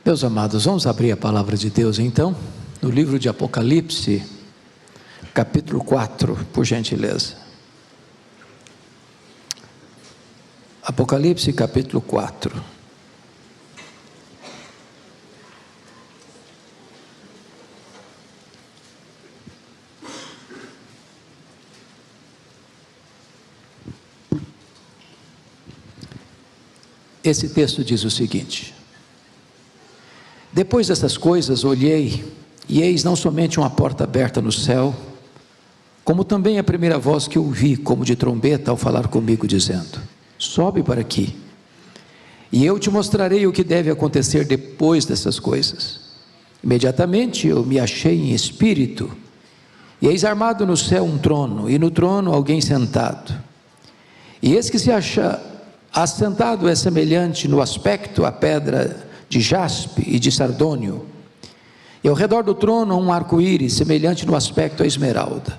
Meus amados, vamos abrir a palavra de Deus então, no livro de Apocalipse, capítulo 4, por gentileza. Apocalipse, capítulo 4. Esse texto diz o seguinte: depois dessas coisas olhei, e eis não somente uma porta aberta no céu, como também a primeira voz que ouvi, como de trombeta, ao falar comigo, dizendo: sobe para aqui, e eu te mostrarei o que deve acontecer depois dessas coisas. Imediatamente eu me achei em espírito, e eis armado no céu um trono, e no trono alguém sentado. E esse que se acha assentado é semelhante no aspecto à pedra de jaspe e de sardônio, e ao redor do trono um arco-íris, semelhante no aspecto à esmeralda.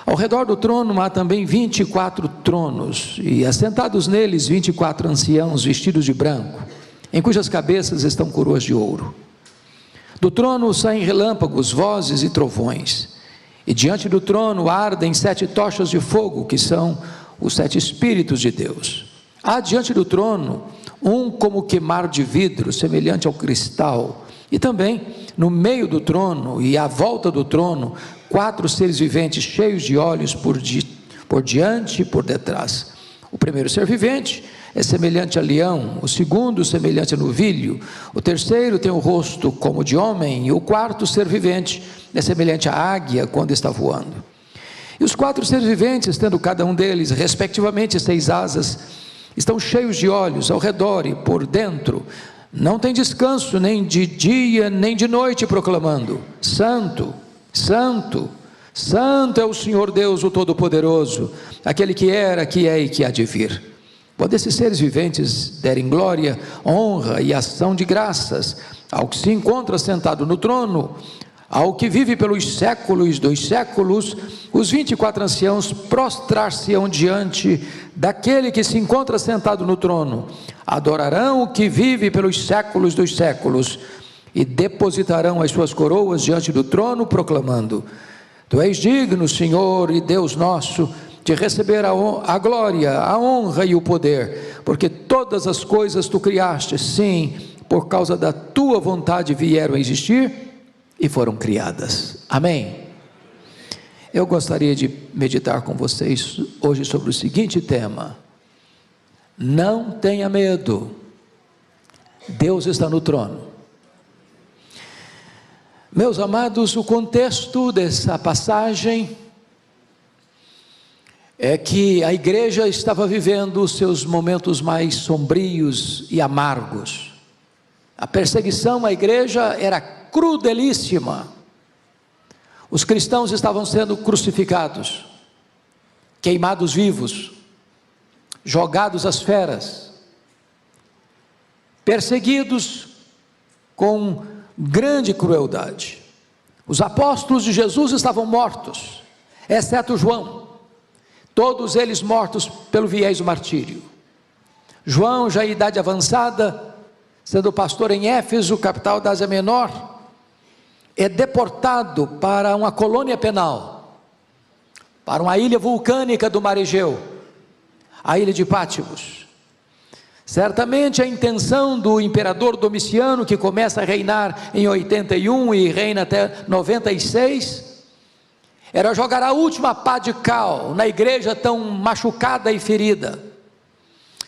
Ao redor do trono há também 24 tronos, e assentados neles 24 anciãos vestidos de branco, em cujas cabeças estão coroas de ouro. Do trono saem relâmpagos, vozes e trovões, e diante do trono ardem 7 tochas de fogo, que são os 7 Espíritos de Deus. Há diante do trono um como queimar de vidro, semelhante ao cristal, e também no meio do trono e à volta do trono 4 seres viventes cheios de olhos por diante e por detrás. O primeiro ser vivente é semelhante a leão, o segundo semelhante a novilho, o terceiro tem o rosto como de homem, e o quarto ser vivente é semelhante à águia quando está voando. E os 4 seres viventes, tendo cada um deles respectivamente 6 asas, estão cheios de olhos ao redor e por dentro, não tem descanso nem de dia nem de noite, proclamando: Santo, Santo, Santo é o Senhor Deus, o Todo-Poderoso, aquele que era, que é e que há de vir. Quando esses seres viventes derem glória, honra e ação de graças ao que se encontra sentado no trono, ao que vive pelos séculos dos séculos, os 24 anciãos prostrar-se-ão diante daquele que se encontra sentado no trono, adorarão o que vive pelos séculos dos séculos, e depositarão as suas coroas diante do trono, proclamando: Tu és digno, Senhor e Deus nosso, de receber a glória, a honra e o poder, porque todas as coisas Tu criaste, sim, por causa da Tua vontade vieram a existir e foram criadas. Amém? Eu gostaria de meditar com vocês hoje sobre o seguinte tema: não tenha medo, Deus está no trono. Meus amados, o contexto dessa passagem é que a igreja estava vivendo os seus momentos mais sombrios e amargos. A perseguição à igreja era crudelíssima. Os cristãos estavam sendo crucificados, queimados vivos, jogados às feras, perseguidos com grande crueldade. Os apóstolos de Jesus estavam mortos, exceto João, todos eles mortos pelo viés do martírio. João, já em idade avançada, sendo pastor em Éfeso, capital da Ásia Menor, é deportado para uma colônia penal, para uma ilha vulcânica do mar Egeu, a ilha de Pátmos. Certamente a intenção do imperador Domiciano, que começa a reinar em 81 e reina até 96, era jogar a última pá de cal na igreja tão machucada e ferida,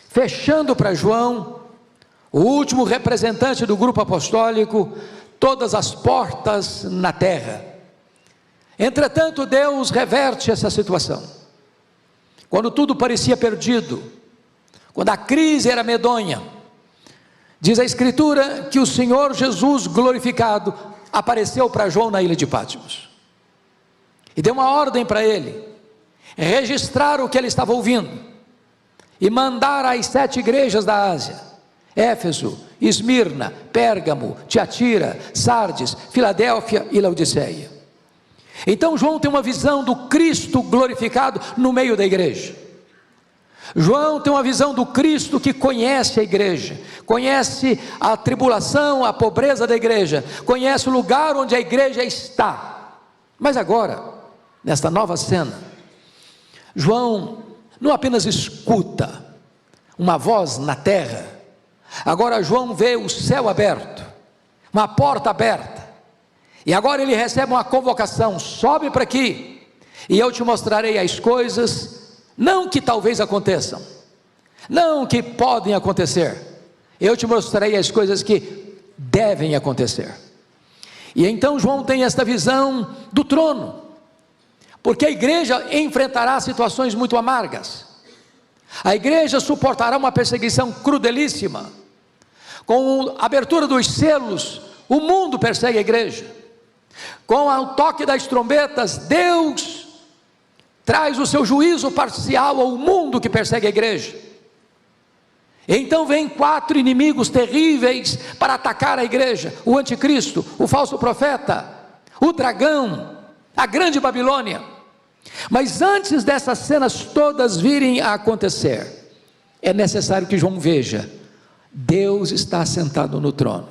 fechando para João, o último representante do grupo apostólico, todas as portas na terra. Entretanto, Deus reverte essa situação. Quando tudo parecia perdido, quando a crise era medonha, diz a Escritura que o Senhor Jesus glorificado apareceu para João na ilha de Pátmos e deu uma ordem para ele registrar o que ele estava ouvindo e mandar às 7 igrejas da Ásia: Éfeso, Esmirna, Pérgamo, Tiatira, Sardes, Filadélfia e Laodiceia. Então João tem uma visão do Cristo glorificado no meio da igreja. João tem uma visão do Cristo que conhece a igreja, conhece a tribulação, a pobreza da igreja, conhece o lugar onde a igreja está. Mas agora, nesta nova cena, João não apenas escuta uma voz na terra, agora João vê o céu aberto, uma porta aberta, e agora ele recebe uma convocação: sobe para aqui, e eu te mostrarei as coisas, não que talvez aconteçam, não que podem acontecer, eu te mostrarei as coisas que devem acontecer. E então João tem esta visão do trono, porque a igreja enfrentará situações muito amargas, a igreja suportará uma perseguição crudelíssima. Com a abertura dos selos, o mundo persegue a igreja. Com o toque das trombetas, Deus traz o seu juízo parcial ao mundo que persegue a igreja. Então vem 4 inimigos terríveis para atacar a igreja: o anticristo, o falso profeta, o dragão, a grande Babilônia. Mas antes dessas cenas todas virem a acontecer, é necessário que João veja: Deus está sentado no trono,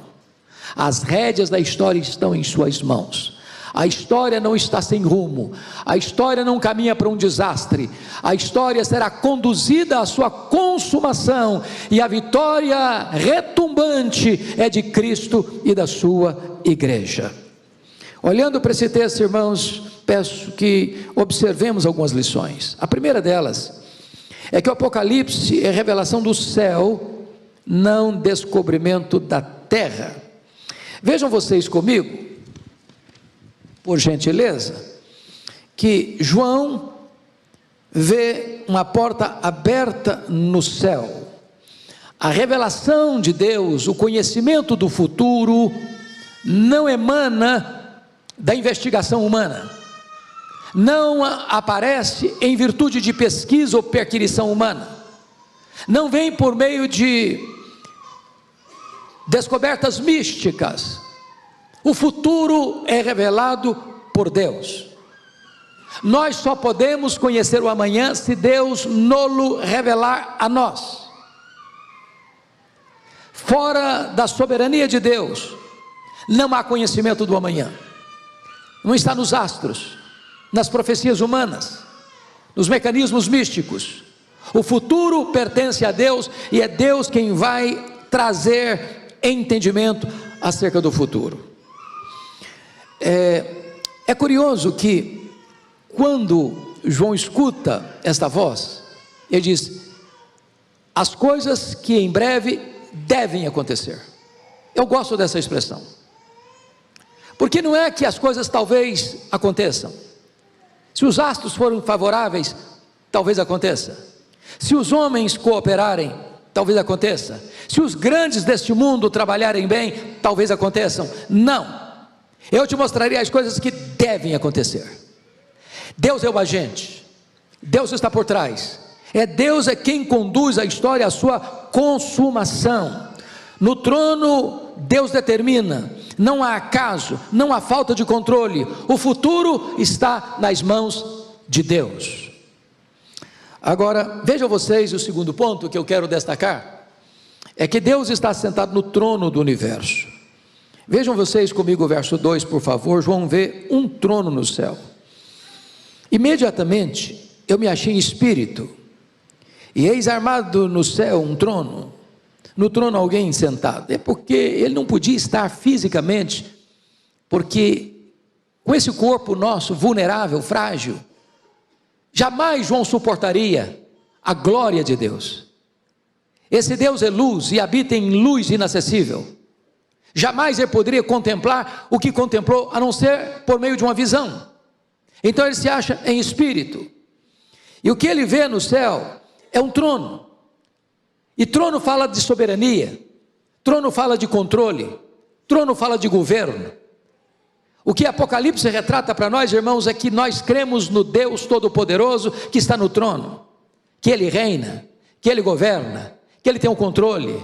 as rédeas da história estão em suas mãos, a história não está sem rumo, a história não caminha para um desastre, a história será conduzida à sua consumação, e a vitória retumbante é de Cristo e da sua igreja. Olhando para esse texto, irmãos, peço que observemos algumas lições. A primeira delas é que o Apocalipse é revelação do céu, não descobrimento da terra. Vejam vocês comigo, por gentileza, que João vê uma porta aberta no céu. A revelação de Deus, o conhecimento do futuro, não emana da investigação humana, não aparece em virtude de pesquisa ou perquisição humana, não vem por meio de descobertas místicas. O futuro é revelado por Deus. Nós só podemos conhecer o amanhã se Deus nolo revelar a nós. Fora da soberania de Deus, não há conhecimento do amanhã. Não está nos astros, nas profecias humanas, nos mecanismos místicos. O futuro pertence a Deus, e é Deus quem vai trazer entendimento acerca do futuro. É curioso que quando João escuta esta voz, ele diz: as coisas que em breve devem acontecer. Eu gosto dessa expressão, porque não é que as coisas talvez aconteçam. Se os astros forem favoráveis, talvez aconteça. Se os homens cooperarem, talvez aconteça. Se os grandes deste mundo trabalharem bem, talvez aconteçam. Não, eu te mostrarei as coisas que devem acontecer. Deus é o agente, Deus está por trás, Deus é quem conduz a história à sua consumação. No trono Deus determina, não há acaso, não há falta de controle, o futuro está nas mãos de Deus. Agora, vejam vocês, o segundo ponto que eu quero destacar, é que Deus está sentado no trono do universo. Vejam vocês comigo o verso 2, por favor. João vê um trono no céu. Imediatamente eu me achei em espírito, e eis armado no céu um trono, no trono alguém sentado. É porque ele não podia estar fisicamente, porque com esse corpo nosso vulnerável, frágil, jamais João suportaria a glória de Deus. Esse Deus é luz e habita em luz inacessível. Jamais ele poderia contemplar o que contemplou, a não ser por meio de uma visão. Então ele se acha em espírito, e o que ele vê no céu é um trono. E trono fala de soberania, trono fala de controle, trono fala de governo. O que Apocalipse retrata para nós, irmãos, é que nós cremos no Deus Todo-Poderoso que está no trono, que Ele reina, que Ele governa, que Ele tem o controle,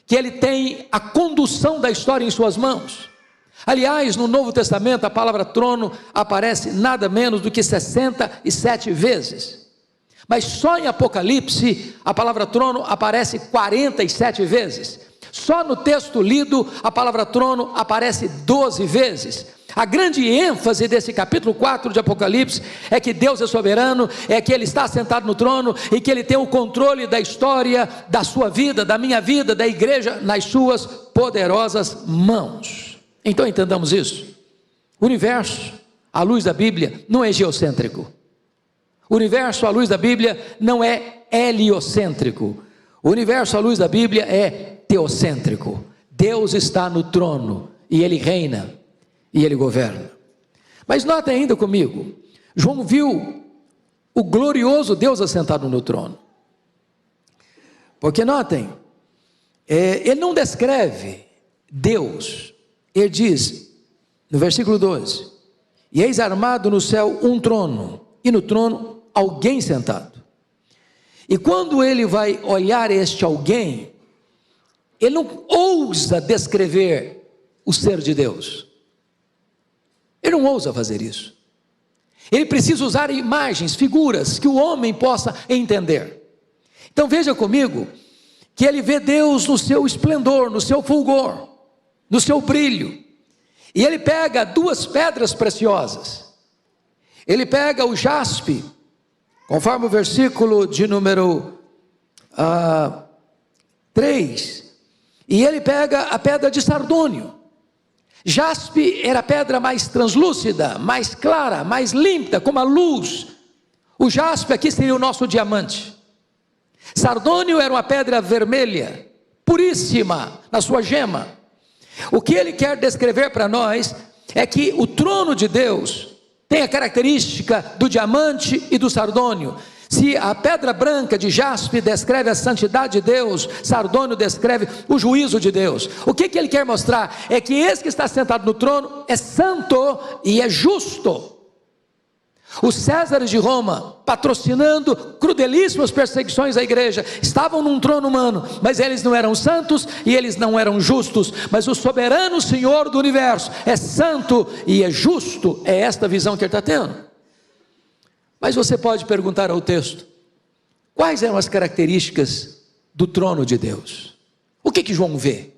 que Ele tem a condução da história em suas mãos. Aliás, no Novo Testamento, a palavra trono aparece nada menos do que 67 vezes. Mas só em Apocalipse a palavra trono aparece 47 vezes. Só no texto lido a palavra trono aparece 12 vezes. A grande ênfase desse capítulo 4 de Apocalipse é que Deus é soberano, é que Ele está sentado no trono e que Ele tem o controle da história, da sua vida, da minha vida, da igreja, nas suas poderosas mãos. Então entendamos isso. O universo, à luz da Bíblia, não é geocêntrico. O universo, à luz da Bíblia, não é heliocêntrico. O universo, à luz da Bíblia, é teocêntrico. Deus está no trono e Ele reina e Ele governa. Mas notem ainda comigo, João viu o glorioso Deus assentado no trono. Porque notem, ele não descreve Deus, ele diz, no versículo 12, e eis armado no céu um trono, e no trono alguém sentado. E quando ele vai olhar este alguém, ele não ousa descrever o ser de Deus. Ele não ousa fazer isso. Ele precisa usar imagens, figuras, que o homem possa entender. Então veja comigo, que ele vê Deus no seu esplendor, no seu fulgor, no seu brilho. E ele pega duas pedras preciosas. Ele pega o jaspe, conforme o versículo de número 3, e ele pega a pedra de sardônio. Jaspe era a pedra mais translúcida, mais clara, mais límpida, como a luz. O jaspe aqui seria o nosso diamante. Sardônio era uma pedra vermelha, puríssima na sua gema. O que ele quer descrever para nós é que o trono de Deus tem a característica do diamante e do sardônio. Se a pedra branca de jaspe descreve a santidade de Deus, sardônio descreve o juízo de Deus. O que ele quer mostrar é que esse que está sentado no trono é santo e é justo. Os Césares de Roma, patrocinando crudelíssimas perseguições à igreja, estavam num trono humano, mas eles não eram santos e eles não eram justos. Mas o soberano Senhor do universo é santo e é justo. É esta visão que ele está tendo. Mas você pode perguntar ao texto, quais eram as características do trono de Deus? O que João vê?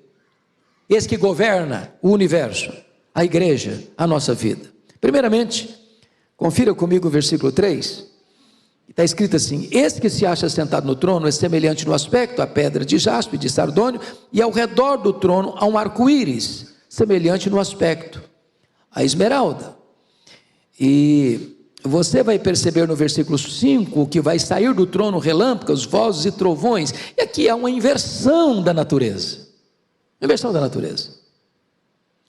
Esse que governa o universo, a igreja, a nossa vida. Primeiramente, confira comigo o versículo 3, está escrito assim: esse que se acha sentado no trono é semelhante no aspecto à pedra de jaspe, de sardônio, e ao redor do trono há um arco-íris, semelhante no aspecto à esmeralda. E você vai perceber no versículo 5, que vai sair do trono relâmpagos, vozes e trovões, e aqui há uma inversão da natureza, inversão da natureza.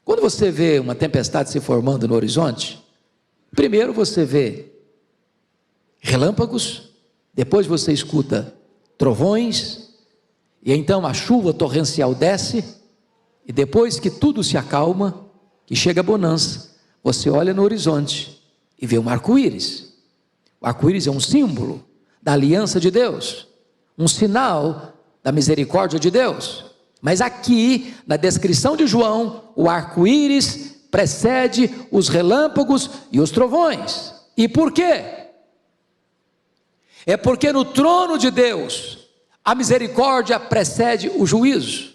Quando você vê uma tempestade se formando no horizonte, primeiro você vê relâmpagos, depois você escuta trovões, e então a chuva torrencial desce, e depois que tudo se acalma, que chega a bonança, você olha no horizonte e vê um arco-íris. O arco-íris é um símbolo da aliança de Deus, um sinal da misericórdia de Deus. Mas aqui, na descrição de João, o arco-íris precede os relâmpagos e os trovões. E por quê? É porque no trono de Deus a misericórdia precede o juízo.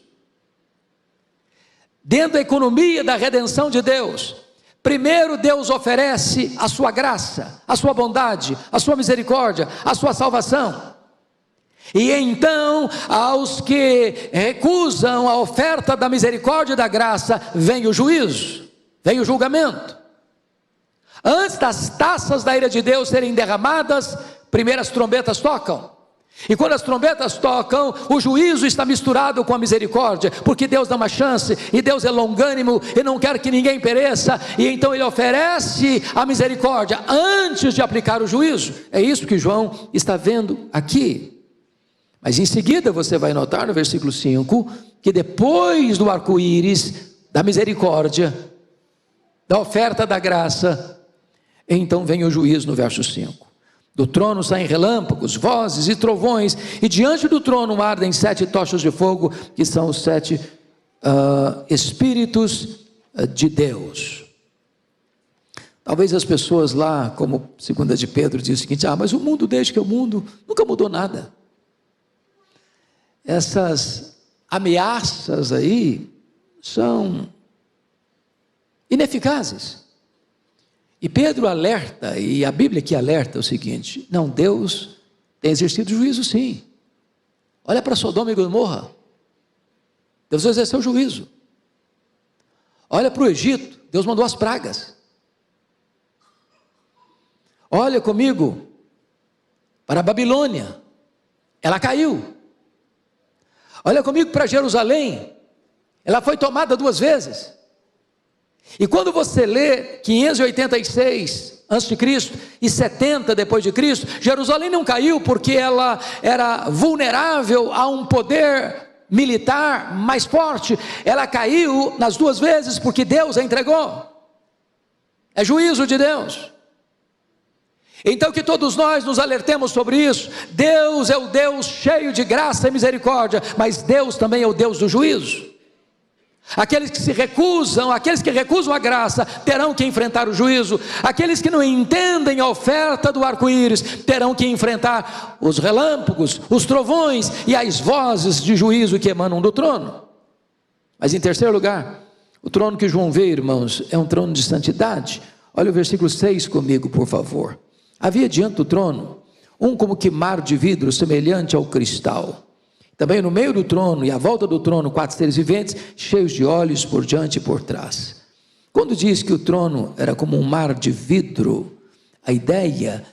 Dentro da economia da redenção de Deus, primeiro Deus oferece a sua graça, a sua bondade, a sua misericórdia, a sua salvação. E então, aos que recusam a oferta da misericórdia e da graça, vem o juízo, vem o julgamento. Antes das taças da ira de Deus serem derramadas, primeiro as trombetas tocam. E quando as trombetas tocam, o juízo está misturado com a misericórdia, porque Deus dá uma chance, e Deus é longânimo, e não quer que ninguém pereça, e então Ele oferece a misericórdia antes de aplicar o juízo. É isso que João está vendo aqui. Mas em seguida você vai notar no versículo 5, que depois do arco-íris, da misericórdia, da oferta da graça, então vem o juízo no verso 5. Do trono saem relâmpagos, vozes e trovões, e diante do trono ardem 7 tochas de fogo, que são os 7 Espíritos de Deus. Talvez as pessoas lá, como 2 de Pedro diz o seguinte: mas o mundo desde que é o mundo nunca mudou nada. Essas ameaças aí são ineficazes. E Pedro alerta, e a Bíblia que alerta o seguinte: não, Deus tem exercido juízo sim. Olha para Sodoma e Gomorra, Deus exerceu juízo. Olha para o Egito, Deus mandou as pragas. Olha comigo para a Babilônia, ela caiu. Olha comigo para Jerusalém, ela foi tomada 2 vezes. E quando você lê 586 a.C. e 70 depois de Cristo, Jerusalém não caiu porque ela era vulnerável a um poder militar mais forte. Ela caiu nas 2 vezes porque Deus a entregou. É juízo de Deus. Então que todos nós nos alertemos sobre isso. Deus é o Deus cheio de graça e misericórdia, mas Deus também é o Deus do juízo. Aqueles que recusam a graça, terão que enfrentar o juízo. Aqueles que não entendem a oferta do arco-íris, terão que enfrentar os relâmpagos, os trovões e as vozes de juízo que emanam do trono. Mas em terceiro lugar, o trono que João vê, irmãos, é um trono de santidade. Olha o versículo 6 comigo, por favor. Havia diante do trono um como que mar de vidro, semelhante ao cristal. Também no meio do trono e à volta do trono 4 seres viventes, cheios de olhos por diante e por trás. Quando diz que o trono era como um mar de vidro, a ideia